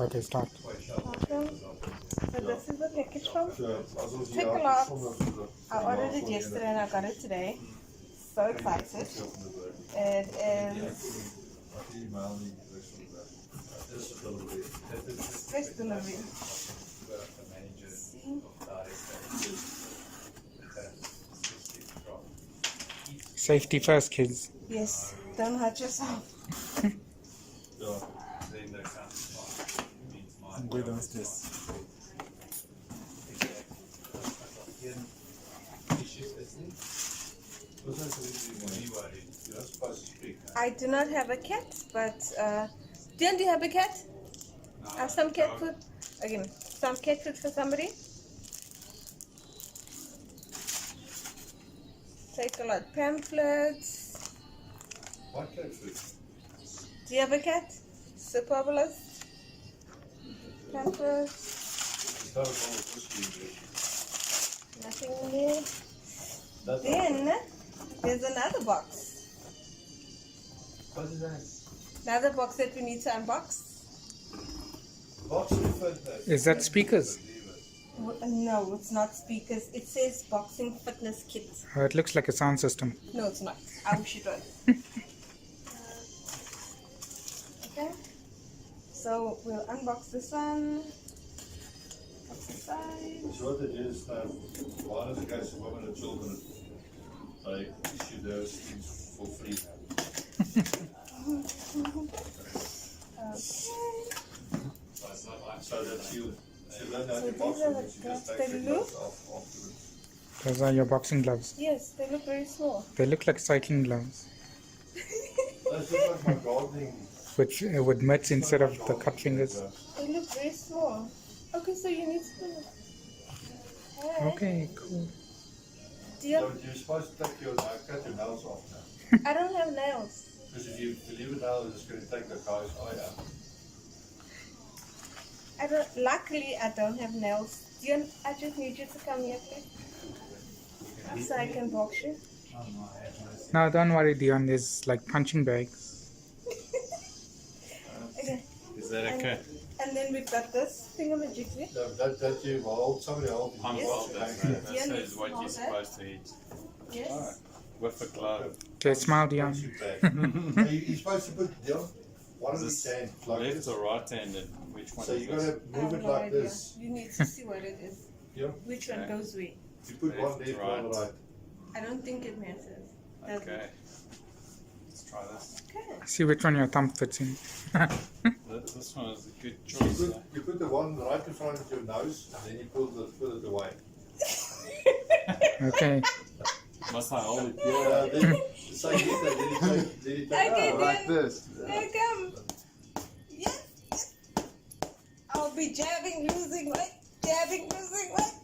Okay, start. Welcome. So this is the package from Takealot. I ordered it yesterday and I got it today. So excited. It is express delivery. See? Safety first, kids. Yes, don't hurt yourself. Go downstairs. I do not have a cat, but Dion, do you have a cat? Have some cat food? Again, some cat food for somebody? Takealot pamphlets. What cat food? Do you have a cat? Superbalist. Pamphlets. Nothing in there. Then there's another box. What is that? Another box that we need to unbox. Is that speakers? No, it's not speakers. It says boxing fitness kit. It looks like a sound system. No, it's not. I wish it was. Okay. So we'll unbox this one. Box aside. So what it is, one of the guys who women and children, they issue those things for free now. So that you learn how So to these box are them, the you gloves. just take They the look. gloves off afterwards. Those are your boxing gloves. Yes, they look very small. They look like cycling gloves That's just like my gardening. with mitts instead of the cut fingers. They look very small. Okay, so you need to. Hey. Okay, cool. Do you So have, you're supposed to take cut your nails off now. I don't have nails. Because if you leave it now, it's going to take the guy's eye out. Luckily, I don't have nails. Dion, I just need you to come here, please. So I can box you. No, don't worry, Dion. There's like punching bags. Okay. Is that okay? And then we've got this thingamajiggy. That you hold, somebody hold. I'm Yes. well done, mate. That Yeah, says needs what to you're hold supposed to eat. Yes. With a glove. Okay, smile, Dion. You're supposed to put down one of Is the this hand like left this. or right handed? Which one So is you got this? to I move have it no like idea. this. You need to see what it is. Yeah. Which one Okay. goes where. You put one Left, left, right. one right. I don't think it matters. Does it? Okay. Let's try this. Okay. See which one your thumb fits in. This one is a good So choice. you put the one right in front of your nose, and then you pull it away. Okay. Must I hold it? Then so you get that, then you take Okay, like then. this. Here come. Yes. I'll be jabbing, losing weight. Jabbing, losing weight.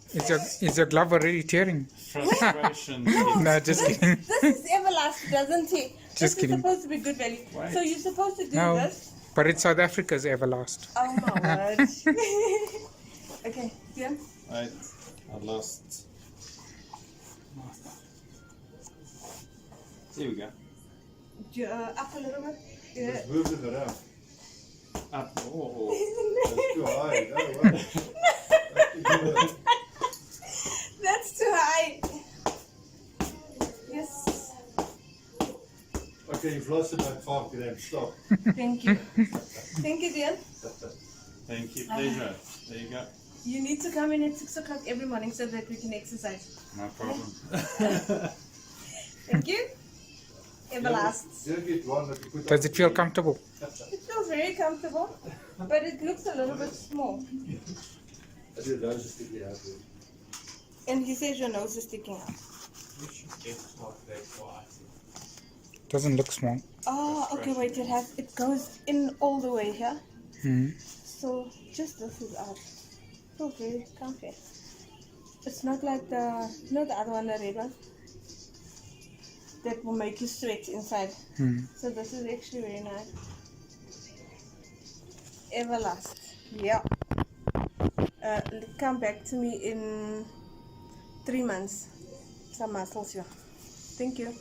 Is your glove already tearing? Frustration. No, just kidding. This is Everlast, doesn't it? Just This kidding. is supposed to be good value. Wait. So you're supposed to do No. this. But it's South Africa's Everlast. Oh my word. Okay, yeah. Right. I lost. Here we go. Up a little bit. Yeah. Just move it around. Up. Oh. That's too high. No way. That's too high. Yes. Okay, you've lost it like 5 grams. Stop. Thank you. Thank you, dear. Thank you. Pleasure. There you go. You need to come in at 6 o'clock every morning so that we can exercise. No problem. Thank you. Everlast. You get one that you put Does on it feel the- comfortable? It feels very comfortable, but it looks a little bit small. And your nose is sticking out there. And he says your nose is sticking out. Doesn't look small. Oh, okay, wait, it goes in all the way here. Hmm. So just this is out. So very comfy. It's not like the other one, the red one, that will make you sweat inside. Hmm. So this is actually very nice. Everlast. Yeah. Come back to me in 3 months. Some muscles here. Thank you.